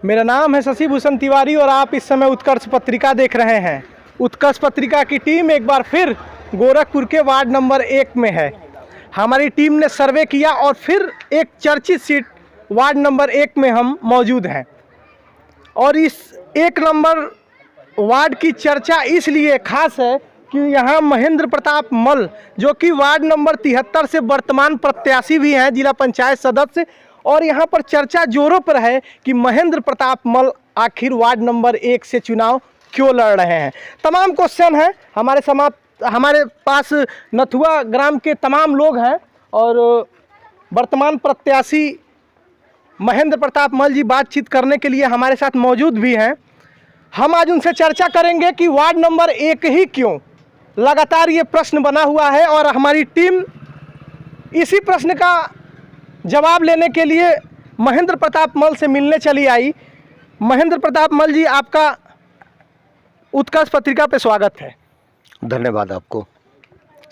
मेरा नाम है शशि भूषण तिवारी और आप इस समय उत्कर्ष पत्रिका देख रहे हैं। उत्कर्ष पत्रिका की टीम एक बार फिर गोरखपुर के वार्ड नंबर 1 में है। हमारी टीम ने सर्वे किया और फिर एक चर्चित सीट वार्ड नंबर 1 में हम मौजूद हैं। और इस 1 नंबर वार्ड की चर्चा इसलिए खास है कि यहाँ महेंद्र प्रताप मल, जो कि वार्ड नंबर 73 से वर्तमान प्रत्याशी भी हैं, जिला पंचायत सदस्य, और यहाँ पर चर्चा जोरों पर है कि महेंद्र प्रताप मल आखिर वार्ड नंबर 1 से चुनाव क्यों लड़ रहे हैं। तमाम क्वेश्चन हैं हमारे पास। नथुआ ग्राम के तमाम लोग हैं और वर्तमान प्रत्याशी महेंद्र प्रताप मल जी बातचीत करने के लिए हमारे साथ मौजूद भी हैं। हम आज उनसे चर्चा करेंगे कि वार्ड नंबर 1 ही क्यों, लगातार ये प्रश्न बना हुआ है और हमारी टीम इसी प्रश्न का जवाब लेने के लिए महेंद्र प्रताप मल से मिलने चली आई। महेंद्र प्रताप मल जी, आपका उत्कर्ष पत्रिका पे स्वागत है। धन्यवाद आपको।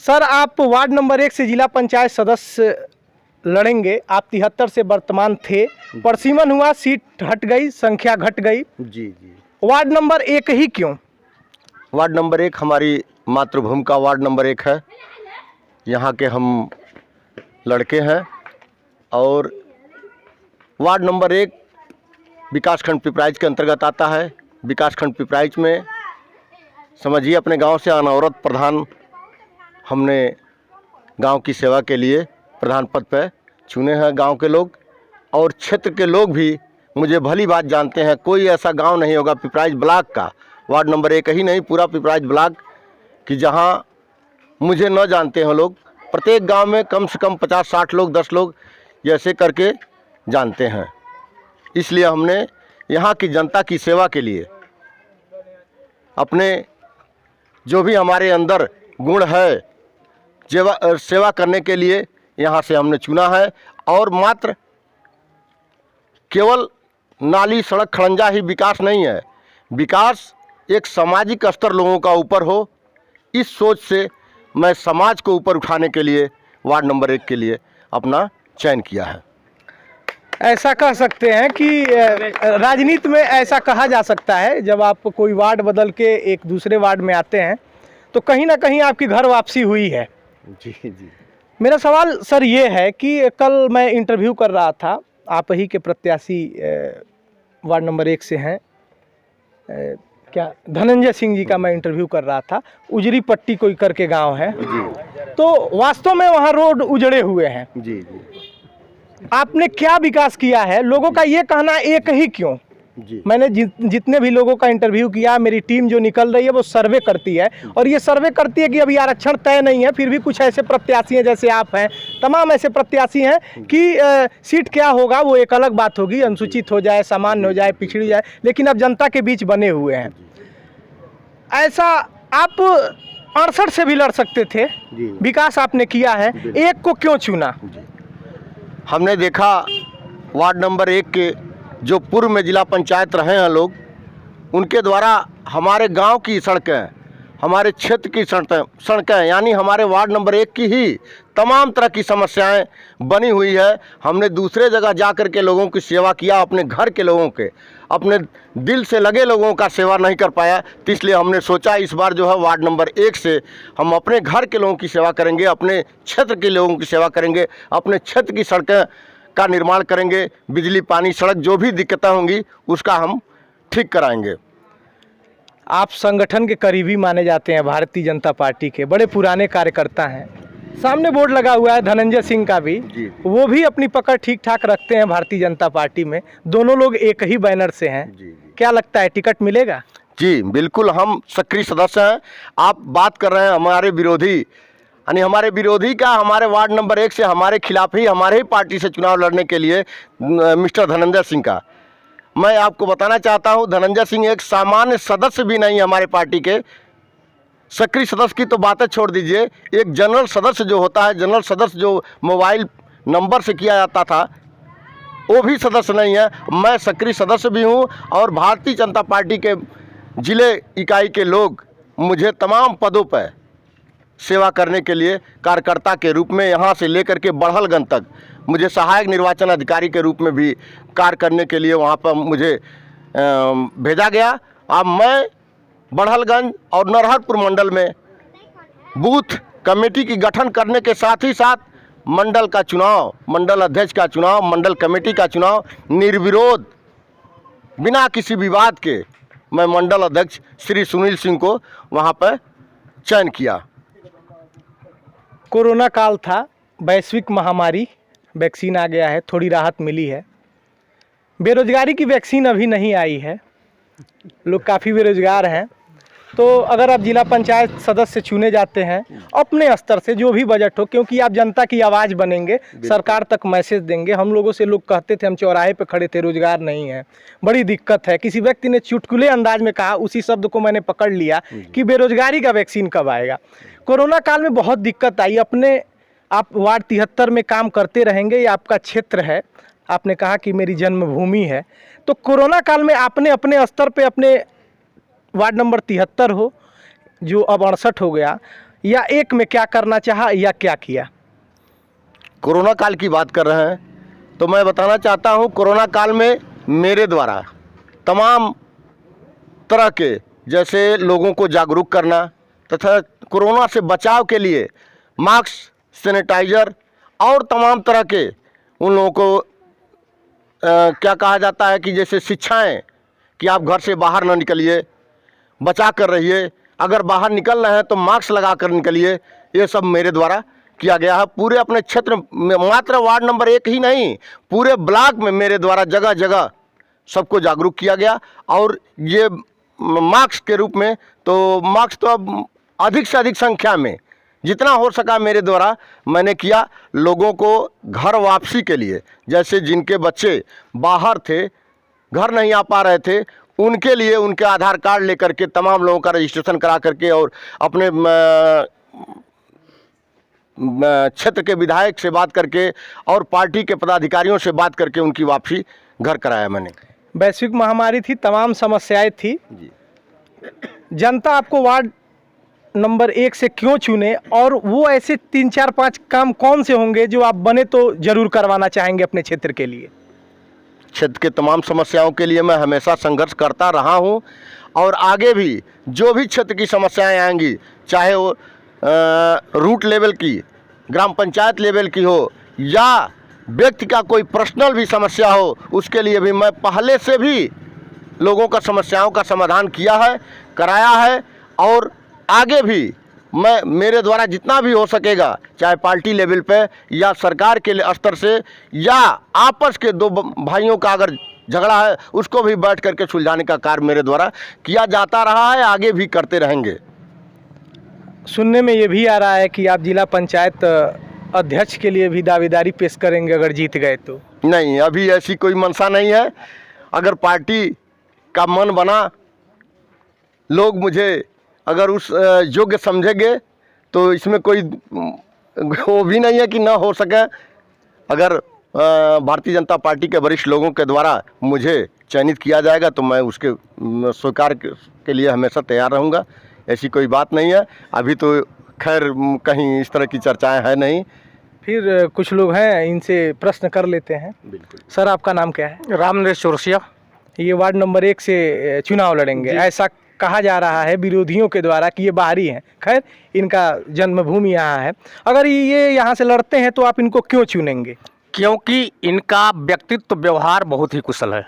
सर, आप वार्ड नंबर 1 से जिला पंचायत सदस्य लड़ेंगे। आप 73 से वर्तमान थे, परसीमन हुआ, सीट हट गई, संख्या घट गई। जी। वार्ड नंबर 1 ही क्यों? वार्ड नंबर 1 हमारी मातृभूमि का वार्ड नंबर 1 है। यहाँ के हम लड़के हैं और वार्ड नंबर 1 विकासखंड पिपराइच के अंतर्गत आता है। विकासखंड पिपराइच में समझिए अपने गांव से अनवरत प्रधान हमने गांव की सेवा के लिए प्रधान पद पर चुने हैं गांव के लोग, और क्षेत्र के लोग भी मुझे भली बात जानते हैं। कोई ऐसा गांव नहीं होगा पिपराइच ब्लॉक का, वार्ड नंबर 1 ही नहीं, पूरा पिपराइच ब्लॉक कि जहां मुझे न जानते हैं लोग। प्रत्येक गांव में कम से कम 50-60 लोग, 10 लोग जैसे करके जानते हैं। इसलिए हमने यहाँ की जनता की सेवा के लिए अपने जो भी हमारे अंदर गुण है सेवा करने के लिए यहाँ से हमने चुना है। और मात्र केवल नाली सड़क खड़ंजा ही विकास नहीं है, विकास एक सामाजिक स्तर लोगों का ऊपर हो, इस सोच से मैं समाज को ऊपर उठाने के लिए वार्ड नंबर 1 के लिए अपना चयन किया है। ऐसा कह सकते हैं कि राजनीति में ऐसा कहा जा सकता है, जब आप कोई वार्ड बदल के एक दूसरे वार्ड में आते हैं तो कहीं ना कहीं आपकी घर वापसी हुई है। जी। मेरा सवाल सर ये है कि कल मैं इंटरव्यू कर रहा था, आप ही के प्रत्याशी वार्ड नंबर 1 से हैं, क्या धनंजय सिंह जी का मैं इंटरव्यू कर रहा था। उजरी पट्टी कोई करके गांव है जी। तो वास्तव में वहाँ रोड उजड़े हुए हैं। जी। आपने क्या विकास किया है? लोगों का ये कहना 1 ही क्यों? जी। मैंने जितने भी लोगों का इंटरव्यू किया, मेरी टीम जो निकल रही है वो सर्वे करती है, और ये सर्वे करती है कि अभी आरक्षण तय नहीं है, फिर भी कुछ ऐसे प्रत्याशी हैं जैसे आप हैं, तमाम ऐसे प्रत्याशी हैं कि सीट क्या होगा वो एक अलग बात होगी, अनुसूचित हो जाए, सामान्य हो जाए, पिछड़ी जाए, लेकिन अब जनता के बीच बने हुए हैं। ऐसा आप 68 से भी लड़ सकते थे, विकास आपने किया है, 1 को क्यों चुना? हमने देखा वार्ड नंबर 1 के जो पूर्व में जिला पंचायत रहे हैं लोग, उनके द्वारा हमारे गांव की सड़कें, हमारे क्षेत्र की सड़कें यानी हमारे वार्ड नंबर 1 की ही तमाम तरह की समस्याएं बनी हुई है। हमने दूसरे जगह जा कर के लोगों की सेवा किया, अपने घर के लोगों के, अपने दिल से लगे लोगों का सेवा नहीं कर पाया। तो इसलिए हमने सोचा इस बार जो है वार्ड नंबर 1 से हम अपने घर के लोगों की सेवा करेंगे, अपने क्षेत्र के लोगों की सेवा करेंगे, अपने क्षेत्र की सड़कें का निर्माण करेंगे, बिजली पानी सड़क जो भी दिक्कतें होंगी उसका हम ठीक कराएंगे। आप संगठन के करीबी माने जाते हैं, भारतीय जनता पार्टी के बड़े पुराने कार्यकर्ता हैं। सामने बोर्ड लगा हुआ है धनंजय सिंह का भी, वो भी अपनी पकड़ ठीक ठाक रखते हैं भारतीय जनता पार्टी में। दोनों लोग एक ही बैनर से हैं। क्या लगता है टिकट मिलेगा? जी बिल्कुल, हम सक्रिय सदस्य हैं। आप बात कर रहे हैं हमारे विरोधी, यानी हमारे विरोधी का हमारे वार्ड नंबर 1 से हमारे खिलाफ ही, हमारे ही पार्टी से चुनाव लड़ने के लिए मिस्टर धनंजय सिंह का मैं आपको बताना चाहता हूं, धनंजय सिंह एक सामान्य सदस्य भी नहीं हमारे पार्टी के। सक्रिय सदस्य की तो बातें छोड़ दीजिए, एक जनरल सदस्य जो होता है, जनरल सदस्य जो मोबाइल नंबर से किया जाता था, वो भी सदस्य नहीं है। मैं सक्रिय सदस्य भी हूं और भारतीय जनता पार्टी के जिले इकाई के लोग मुझे तमाम पदों पर सेवा करने के लिए कार्यकर्ता के रूप में यहाँ से लेकर के बड़हलगंज तक मुझे सहायक निर्वाचन अधिकारी के रूप में भी कार्य करने के लिए वहाँ पर मुझे भेजा गया। अब मैं बड़हलगंज और नरहरपुर मंडल में बूथ कमेटी की गठन करने के साथ ही साथ मंडल का चुनाव, मंडल अध्यक्ष का चुनाव, मंडल कमेटी का चुनाव निर्विरोध बिना किसी विवाद के मैं मंडल अध्यक्ष श्री सुनील सिंह को वहाँ पर चयन किया। कोरोना काल था, वैश्विक महामारी, वैक्सीन आ गया है, थोड़ी राहत मिली है। बेरोजगारी की वैक्सीन अभी नहीं आई है, लोग काफ़ी बेरोजगार हैं। तो अगर आप जिला पंचायत सदस्य चुने जाते हैं अपने स्तर से, जो भी बजट हो, क्योंकि आप जनता की आवाज़ बनेंगे, सरकार तक मैसेज देंगे। हम लोगों से लोग कहते थे, हम चौराहे पे खड़े थे, रोजगार नहीं है, बड़ी दिक्कत है। किसी व्यक्ति ने चुटकुले अंदाज में कहा, उसी शब्द को मैंने पकड़ लिया कि बेरोजगारी का वैक्सीन कब आएगा। कोरोना काल में बहुत दिक्कत आई। अपने आप वार्ड 73 में काम करते रहेंगे, ये आपका क्षेत्र है, आपने कहा कि मेरी जन्मभूमि है। तो कोरोना काल में आपने अपने स्तर पे अपने वार्ड नंबर 73 हो, जो अब 68 हो गया, या एक में क्या करना चाहा या क्या किया? कोरोना काल की बात कर रहे हैं तो मैं बताना चाहता हूं, कोरोना काल में मेरे द्वारा तमाम तरह के, जैसे लोगों को जागरूक करना तथा कोरोना से बचाव के लिए मास्क, सैनिटाइज़र और तमाम तरह के उन लोगों को क्या कहा जाता है कि जैसे शिक्षाएं कि आप घर से बाहर ना निकलिए, बचा कर रहिए, अगर बाहर निकल रहे हैं तो मास्क लगा कर निकलिए। ये सब मेरे द्वारा किया गया है। पूरे अपने क्षेत्र में, मात्र वार्ड नंबर 1 ही नहीं, पूरे ब्लॉक में मेरे द्वारा जगह जगह सबको जागरूक किया गया। और ये मास्क के रूप में तो मास्क तो अब अधिक से अधिक संख्या में जितना हो सका मेरे द्वारा मैंने किया। लोगों को घर वापसी के लिए, जैसे जिनके बच्चे बाहर थे, घर नहीं आ पा रहे थे, उनके लिए उनके आधार कार्ड लेकर के तमाम लोगों का रजिस्ट्रेशन करा करके और अपने क्षेत्र के विधायक से बात करके और पार्टी के पदाधिकारियों से बात करके उनकी वापसी घर कराया मैंने। वैश्विक महामारी थी, तमाम समस्याएं थी जी। जनता आपको वार्ड नंबर 1 से क्यों चुने, और वो ऐसे 3, 4, 5 काम कौन से होंगे जो आप बने तो जरूर करवाना चाहेंगे अपने क्षेत्र के लिए? क्षेत्र के तमाम समस्याओं के लिए मैं हमेशा संघर्ष करता रहा हूं और आगे भी जो भी क्षेत्र की समस्याएं आएंगी, चाहे वो रूट लेवल की, ग्राम पंचायत लेवल की हो या व्यक्ति का कोई पर्सनल भी समस्या हो, उसके लिए भी मैं पहले से भी लोगों का समस्याओं का समाधान किया है, कराया है। और आगे भी मैं मेरे द्वारा जितना भी हो सकेगा, चाहे पार्टी लेवल पे या सरकार के स्तर से या आपस के दो भाइयों का अगर झगड़ा है उसको भी बैठ करके सुलझाने का कार्य मेरे द्वारा किया जाता रहा है, आगे भी करते रहेंगे। सुनने में ये भी आ रहा है कि आप जिला पंचायत अध्यक्ष के लिए भी दावेदारी पेश करेंगे अगर जीत गए तो? नहीं, अभी ऐसी कोई मंशा नहीं है। अगर पार्टी का मन बना, लोग मुझे अगर उस योग्य समझेंगे तो इसमें कोई वो भी नहीं है कि ना हो सके। अगर भारतीय जनता पार्टी के वरिष्ठ लोगों के द्वारा मुझे चयनित किया जाएगा तो मैं उसके स्वीकार के लिए हमेशा तैयार रहूँगा। ऐसी कोई बात नहीं है। अभी तो खैर कहीं इस तरह की चर्चाएं है नहीं। फिर कुछ लोग हैं, इनसे प्रश्न कर लेते हैं। बिल्कुल सर, आपका नाम क्या है? रामनरेश चौरसिया। ये वार्ड नंबर 1 से चुनाव लड़ेंगे, ऐसा कहा जा रहा है विरोधियों के द्वारा कि ये बाहरी हैं। खैर, इनका जन्मभूमि यहाँ है। अगर ये यहाँ से लड़ते हैं तो आप इनको क्यों चुनेंगे? क्योंकि इनका व्यक्तित्व व्यवहार बहुत ही कुशल है।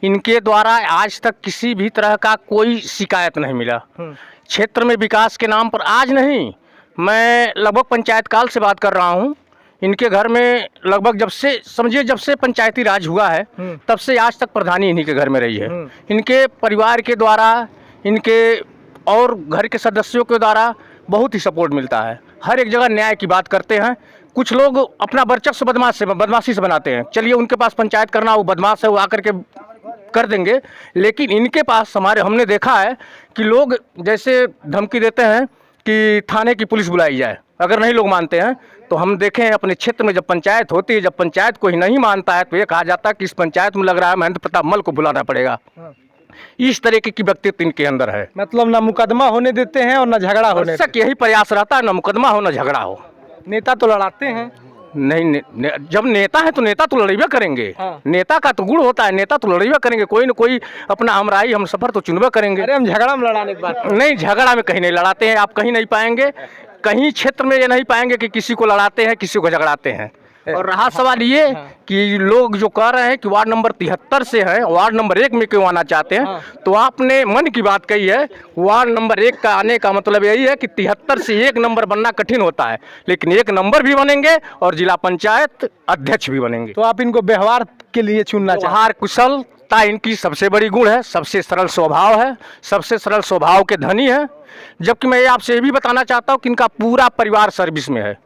इनके द्वारा आज तक किसी भी तरह का कोई शिकायत नहीं मिला। क्षेत्र में विकास के नाम पर आज नहीं, मैं लगभग पंचायत काल से बात कर रहा हूँ। इनके घर में लगभग जब से पंचायती राज हुआ है तब से आज तक प्रधानी इन्हीं के घर में रही है। इनके परिवार के द्वारा, इनके और घर के सदस्यों के द्वारा बहुत ही सपोर्ट मिलता है। हर एक जगह न्याय की बात करते हैं। कुछ लोग अपना वर्चस्व बदमाशी से बनाते हैं। चलिए, उनके पास पंचायत करना, वो बदमाश है, वो आकर के कर देंगे। लेकिन इनके पास हमने देखा है कि लोग जैसे धमकी देते हैं कि थाने की पुलिस बुलाई जाए, अगर नहीं लोग मानते हैं तो हम देखें अपने क्षेत्र में जब पंचायत होती है, जब पंचायत कोई नहीं मानता है तो ये कहा जाता है कि इस पंचायत में लग रहा है महेंद्र प्रताप मल को बुलाना पड़ेगा। इस तरीके की व्यक्तित्व इनके अंदर है। मतलब ना मुकदमा होने देते हैं और ना झगड़ा होने देते सक यही प्रयास रहता है, ना मुकदमा हो ना झगड़ा हो। हैं। नेता तो लड़ाते हैं। नहीं जब नेता है तो नेता तो लड़ेबे करेंगे। हाँ। नेता का तो गुण होता है, नेता तो लड़ेबे करेंगे, कोई न कोई अपना हमराई हम सफर तो चुनबे करेंगे। अरे हम झगड़ा में लड़ाने की बात नहीं, झगड़ा में कहीं नहीं लड़ाते हैं, आप कहीं नहीं पाएंगे, कहीं क्षेत्र में ये नहीं पाएंगे कि किसी को लड़ाते हैं किसी को झगड़ाते हैं। और रहा सवाल ये कि लोग जो कह रहे हैं कि वार्ड नंबर 73 से है, वार्ड नंबर 1 में क्यों आना चाहते हैं, तो आपने मन की बात कही है। वार्ड नंबर 1 का आने का मतलब यही है कि 73 से 1 नंबर बनना कठिन होता है, लेकिन 1 नंबर भी बनेंगे और जिला पंचायत अध्यक्ष भी बनेंगे। तो आप इनको व्यवहार के लिए चुनना चाहते व्यवहार कुशलता इनकी सबसे बड़ी गुण है, सबसे सरल स्वभाव है, सबसे सरल स्वभाव के धनी है। जबकि मैं आपसे ये भी बताना चाहता हूँ कि इनका पूरा परिवार सर्विस में है,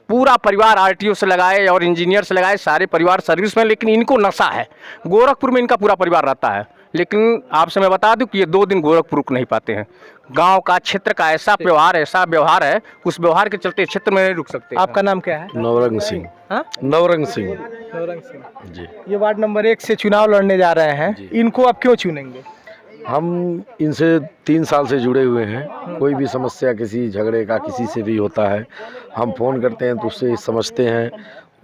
पूरा परिवार आरटीओ से लगाए और इंजीनियर से लगाए, सारे परिवार सर्विस में, लेकिन इनको नशा है। गोरखपुर में इनका पूरा परिवार रहता है, लेकिन आपसे मैं बता दूं कि ये 2 दिन गोरखपुर रुक नहीं पाते हैं। गांव का क्षेत्र का ऐसा व्यवहार है, उस व्यवहार के चलते क्षेत्र में नहीं रुक सकते। आपका नाम क्या है? नवरंग सिंह। हाँ? नवरंग सिंह नवरंग सिंह जी। ये वार्ड नंबर 1 से चुनाव लड़ने जा रहे हैं, इनको आप क्यों चुनेंगे? हम इनसे 3 साल से जुड़े हुए हैं। कोई भी समस्या किसी झगड़े का किसी से भी होता है, हम फ़ोन करते हैं तो उससे समझते हैं,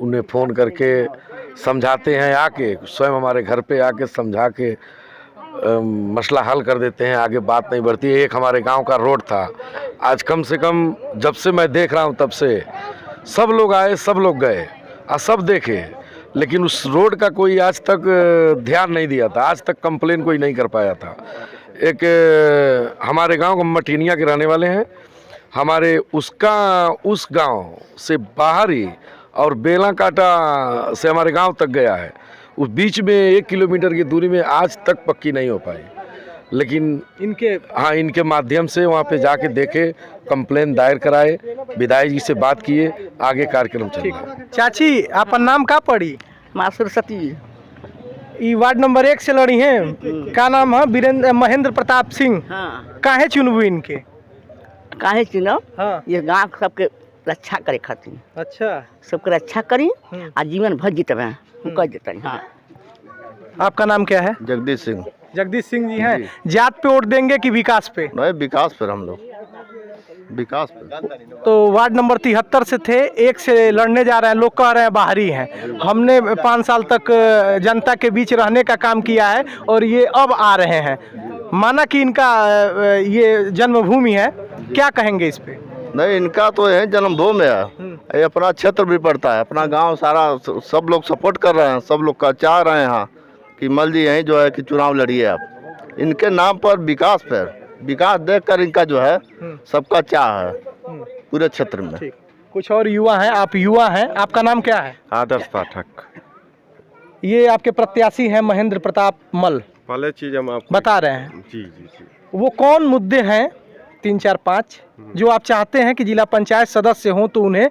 उन्हें फ़ोन करके समझाते हैं, आके स्वयं हमारे घर पे आके समझा के मसला हल कर देते हैं, आगे बात नहीं बढ़ती है। एक हमारे गांव का रोड था, आज कम से कम जब से मैं देख रहा हूं तब से सब लोग आए, सब लोग गए और सब देखे, लेकिन उस रोड का कोई आज तक ध्यान नहीं दिया था, आज तक कंप्लेन कोई नहीं कर पाया था। एक हमारे गांव को मटीनिया के रहने वाले हैं, हमारे उस गांव से बाहर ही और बेला काटा से हमारे गांव तक गया है, उस बीच में 1 किलोमीटर की दूरी में आज तक पक्की नहीं हो पाई, लेकिन इनके माध्यम से वहाँ पे जाके देखे, कंप्लेन दायर कराए, विधायक जी से बात किए, आगे कार्यक्रम चलेगा। चाची अपन नाम का पड़ी? माँ सरस्वती। ई वार्ड नंबर 1 से लड़ी हैं, का नाम है? महेंद्र प्रताप सिंह। हाँ, काहे चुनबू इनके? काहे चुनो? हाँ। ये गाँव सबके रक्षा करे खातिर, अच्छा, सबके रक्षा करी आ जीवन भर जीतबे, हम कह देते हैं। हाँ। आपका नाम क्या है? जगदीश सिंह। जगदीश सिंह जी हैं। जात पे वोट देंगे कि विकास पे? नहीं, विकास पर, हम लोग विकास पर। तो वार्ड नंबर 73 से थे, 1 से लड़ने जा रहे हैं, लोग कह रहे हैं बाहरी हैं। हमने 5 साल तक जनता के बीच रहने का काम किया है और ये अब आ रहे हैं, माना कि इनका ये जन्मभूमि है, क्या कहेंगे इस पे? नहीं, इनका तो यही जन्मभूमि है, ये अपना क्षेत्र भी पड़ता है, अपना गांव सारा सब लोग सपोर्ट कर रहे हैं, सब लोग का चाह रहे हैं हाँ कि मल जी यहीं जो है कि चुनाव लड़िए आप। इनके नाम पर विकास देखकर इनका जो है सबका चाह है पूरे क्षेत्र में। ठीक, कुछ और युवा हैं, आप युवा हैं, आपका नाम क्या है? आदर्श पाठक। ये आपके प्रत्याशी हैं महेंद्र प्रताप मल। पहले चीज़ हम आपको बता रहे हैं जी जी जी वो कौन मुद्दे हैं 3 4 5 जो आप चाहते हैं कि जिला पंचायत सदस्य हों तो उन्हें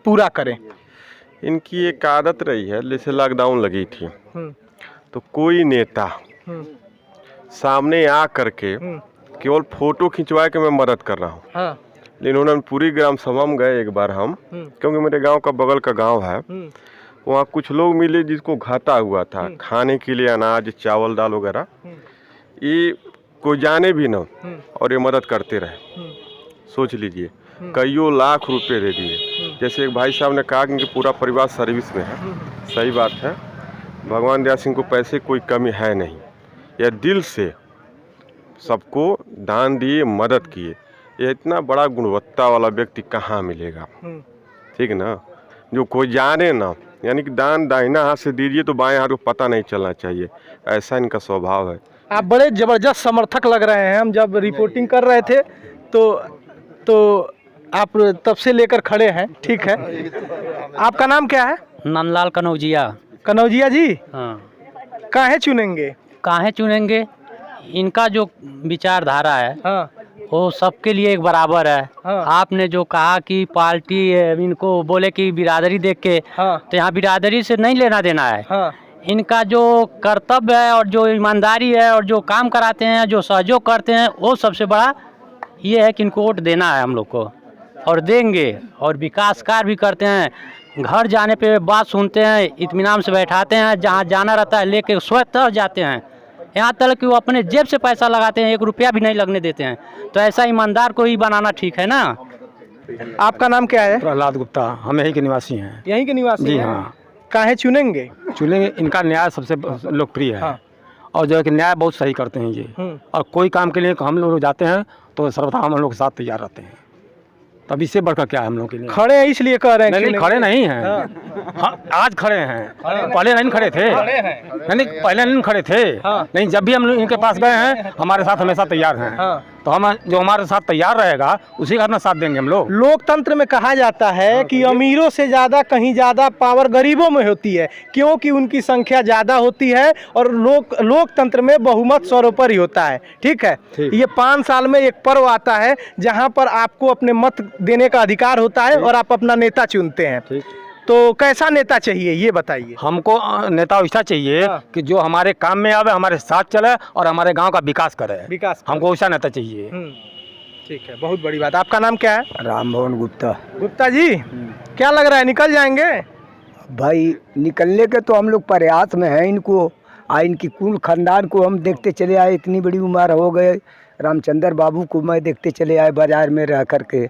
पूरा करें? इनकी एक आदत रही है, जैसे लॉकडाउन लगी थी तो कोई नेता सामने आ करके केवल फोटो खिंचवा के मैं मदद कर रहा हूँ। हाँ। लेकिन उन्होंने पूरी ग्राम सभा में गए एक बार हम, क्योंकि मेरे गांव का बगल का गांव है, वहाँ कुछ लोग मिले जिसको घाटा हुआ था खाने के लिए, अनाज चावल दाल वगैरह, ये कोई जाने भी ना और ये मदद करते रहे। सोच लीजिए कईयों लाख रुपए दे दिए। जैसे एक भाई साहब ने कहा कि पूरा परिवार सर्विस में है, सही बात है, भगवान दया सिंह को पैसे कोई कमी है नहीं, यह दिल से सबको दान दिए, मदद किए। ये इतना बड़ा गुणवत्ता वाला व्यक्ति कहाँ मिलेगा, ठीक ना, जो कोई जाने ना, यानी कि दान दाहिना हाथ से दीजिए तो बाएं हाथ को पता नहीं चलना चाहिए, ऐसा इनका स्वभाव है। आप बड़े जबरदस्त समर्थक लग रहे हैं, हम जब रिपोर्टिंग कर रहे थे तो आप तब से लेकर खड़े हैं, ठीक है। आपका नाम क्या है? नंदलाल कनौजिया। कनौजिया जी, हाँ। काहे चुनेंगे? काहे चुनेंगे? इनका जो विचारधारा है हाँ। वो सबके लिए एक बराबर है। हाँ। आपने जो कहा कि पार्टी इनको बोले कि बिरादरी देख के, हाँ। तो यहाँ बिरादरी से नहीं लेना देना है। हाँ। इनका जो कर्तव्य है और जो ईमानदारी है और जो काम कराते हैं, जो सहयोग करते हैं, वो सबसे बड़ा ये है कि इनको वोट देना है हम लोग को, और देंगे। और विकास कार्य भी करते हैं, घर जाने पे बात सुनते हैं, इत्मीनान से बैठाते हैं, जहाँ जाना रहता है लेके स्वतः जाते हैं। यहाँ तक कि वो अपने जेब से पैसा लगाते हैं, 1 रुपया भी नहीं लगने देते हैं। तो ऐसा ईमानदार को ही बनाना ठीक है ना। आपका नाम क्या है? प्रहलाद गुप्ता, हम यहीं के निवासी हैं। यहीं के निवासी जी हैं? हाँ। काहे चुनेंगे? चुनेंगे, इनका न्याय सबसे लोकप्रिय है। हाँ। और जो है कि न्याय बहुत सही करते हैं ये। और कोई काम के लिए हम लोग जाते हैं तो सर्वथा हम लोग के साथ तैयार रहते हैं। तब इससे बढ़कर क्या है हम लोग के लिए? खड़े हैं इसलिए कह रहे हैं। नहीं, खड़े नहीं हैं। हाँ, आज खड़े हैं, पहले नहीं खड़े थे। नहीं, पहले नहीं खड़े थे। नहीं, जब भी हम लोग इनके पास गए हैं, हमारे साथ हमेशा तैयार हैं। तो हम जो हमारे साथ तैयार रहेगा उसी का अपना साथ देंगे हम लोग। लोकतंत्र में कहा जाता है कि अमीरों से ज़्यादा कहीं ज़्यादा पावर गरीबों में होती है, क्योंकि उनकी संख्या ज़्यादा होती है और लोकतंत्र में बहुमत सर्वोपरि होता है। ठीक है, ये 5 साल में एक पर्व आता है जहां पर आपको अपने मत देने का अधिकार होता है और आप अपना नेता चुनते हैं। तो कैसा नेता चाहिए ये बताइए। हमको नेता वैसा चाहिए कि जो हमारे काम में आवे, हमारे साथ चले और हमारे गांव का विकास करे। हमको वैसा नेता चाहिए। ठीक है, बहुत बड़ी बात। आपका नाम क्या है? राम भवन गुप्ता। गुप्ता जी, क्या लग रहा है निकल जाएंगे? भाई निकलने के तो हम लोग प्रयास में हैं। इनको इनकी कुल खानदान को हम देखते चले आए, इतनी बड़ी उम्र हो गए। रामचंद्र बाबू को मैं देखते चले आए बाजार में रह कर के,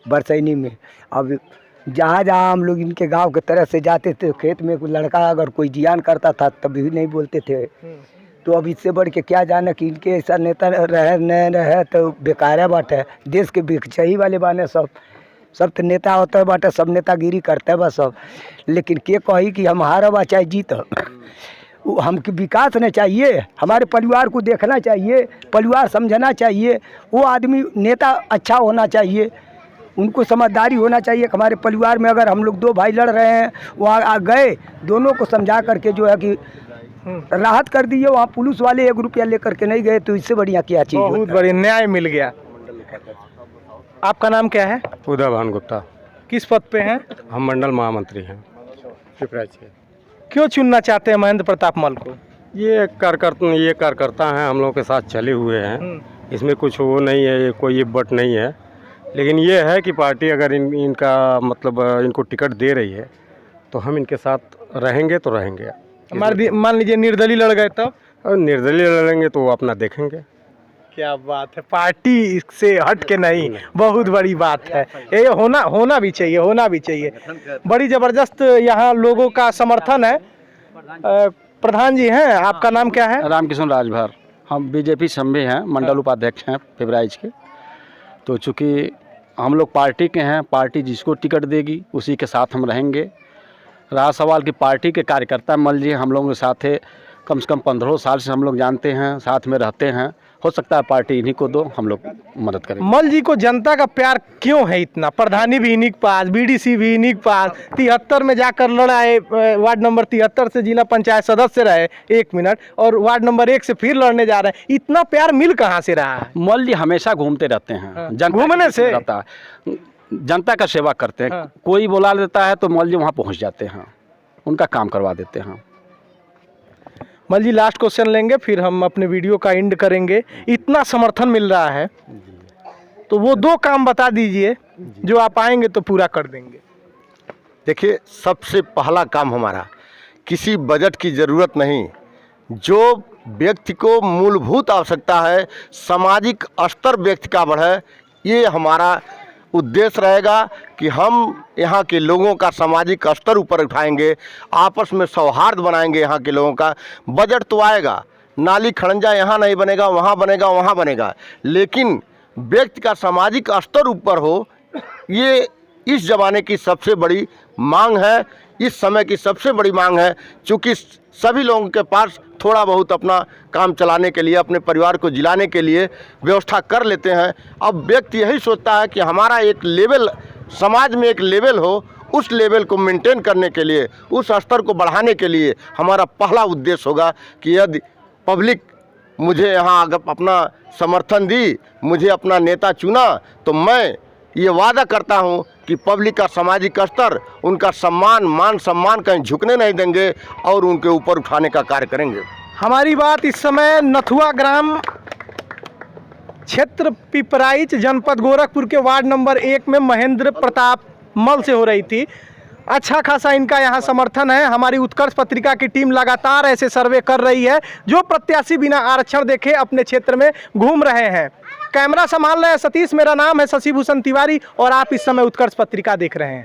बरसैनी में। अब जहाँ जहाँ हम लोग इनके गांव के तरह से जाते थे, खेत में कोई लड़का अगर कोई जियान करता था तभी भी नहीं बोलते थे। तो अब इससे बढ़ के क्या जाना कि इनके ऐसा नेता रहे न रहे तो बेकार बात है। देश के बिकचही वाले बाने सब तो नेता होता है बाटे, सब नेतागिरी करते हैं बस सब। लेकिन के कही कि हम हारब चाहे जीत, हमको विकास न चाहिए, हमारे परिवार को देखना चाहिए, परिवार समझना चाहिए। वो आदमी नेता अच्छा होना चाहिए, उनको समझदारी होना चाहिए कि हमारे परिवार में अगर हम लोग 2 भाई लड़ रहे हैं, वहाँ गए दोनों को समझा करके जो है कि राहत कर दिए। वहाँ पुलिस वाले 1 रुपया लेकर के नहीं गए, तो इससे बढ़िया क्या चीज़? बहुत बढ़िया, न्याय मिल गया। आपका नाम क्या है? उदय भान गुप्ता। किस पद पे हैं? हम मंडल महामंत्री हैं पिपराइच के। क्यों चुनना चाहते हैं महेंद्र प्रताप मल को? ये कार्यकर्ता हैं, हम लोग के साथ चले हुए हैं। इसमें कुछ वो नहीं है, कोई ये बट नहीं है। लेकिन ये है कि पार्टी अगर इनका मतलब इनको टिकट दे रही है तो हम इनके साथ रहेंगे तो रहेंगे। मान लीजिए निर्दलीय लड़ गए तब? और निर्दलीय लड़ेंगे तो वो अपना देखेंगे। क्या बात है, पार्टी से हट के नहीं, बहुत बड़ी बात है। ये होना भी चाहिए। बड़ी ज़बरदस्त यहाँ लोगों का समर्थन है। प्रधान जी हैं, आपका नाम क्या है? रामकिशन राजभर। हम बीजेपी संघ हैं, मंडल उपाध्यक्ष हैं पिपराइच के। तो चूँकि हम लोग पार्टी के हैं, पार्टी जिसको टिकट देगी उसी के साथ हम रहेंगे। रहा सवाल कि पार्टी के कार्यकर्ता मल जी हम लोगों के साथ है, कम से कम 15 साल से हम लोग जानते हैं, साथ में रहते हैं। हो सकता है पार्टी इन्हीं को दो, हम लोग मदद करें। मल जी को जनता का प्यार क्यों है इतना? प्रधानी भी इन्हीं के पास, बीडीसी भी इन्हीं के पास, 73 में जाकर लड़ाए, वार्ड नंबर 73 से जिला पंचायत सदस्य रहे 1 मिनट, और वार्ड नंबर 1 से फिर लड़ने जा रहे हैं। इतना प्यार मिल कहाँ से रहा है? मल जी हमेशा घूमते रहते हैं, घूमने से रहता है, जनता का सेवा करते हैं। कोई बुला लेता है तो मल जी वहाँ पहुँच जाते हैं, उनका काम करवा देते हैं। मल जी लास्ट क्वेश्चन लेंगे, फिर हम अपने वीडियो का एंड करेंगे। इतना समर्थन मिल रहा है तो वो 2 काम बता दीजिए जो आप आएंगे तो पूरा कर देंगे। देखिए, सबसे पहला काम हमारा, किसी बजट की ज़रूरत नहीं। जो व्यक्ति को मूलभूत आवश्यकता है, सामाजिक स्तर व्यक्ति का बढ़े, ये हमारा उद्देश्य रहेगा कि हम यहाँ के लोगों का सामाजिक स्तर ऊपर उठाएंगे, आपस में सौहार्द बनाएंगे यहाँ के लोगों का। बजट तो आएगा, नाली खड़ंजा यहाँ नहीं बनेगा, वहाँ बनेगा, वहाँ बनेगा, लेकिन व्यक्ति का सामाजिक स्तर ऊपर हो, ये इस ज़माने की सबसे बड़ी मांग है, इस समय की सबसे बड़ी मांग है। चूँकि सभी लोगों के पास थोड़ा बहुत अपना काम चलाने के लिए, अपने परिवार को जिलाने के लिए व्यवस्था कर लेते हैं। अब व्यक्ति यही सोचता है कि हमारा एक लेवल, समाज में एक लेवल हो, उस लेवल को मेंटेन करने के लिए, उस स्तर को बढ़ाने के लिए हमारा पहला उद्देश्य होगा कि यदि पब्लिक मुझे यहाँ अपना समर्थन दी, मुझे अपना नेता चुना, तो मैं ये वादा करता हूँ कि पब्लिक का सामाजिक स्तर, उनका सम्मान, मान सम्मान कहीं झुकने नहीं देंगे और उनके ऊपर उठाने का कार्य करेंगे। हमारी बात इस समय नथुआ ग्राम क्षेत्र पिपराइच जनपद गोरखपुर के वार्ड नंबर 1 में महेंद्र प्रताप मल से हो रही थी। अच्छा खासा इनका यहाँ समर्थन है। हमारी उत्कर्ष पत्रिका की टीम लगातार ऐसे सर्वे कर रही है जो प्रत्याशी बिना आरक्षण देखे अपने क्षेत्र में घूम रहे हैं। कैमरा संभाल रहे हैं सतीश, मेरा नाम है शशि भूषण तिवारी और आप इस समय उत्कर्ष पत्रिका देख रहे हैं।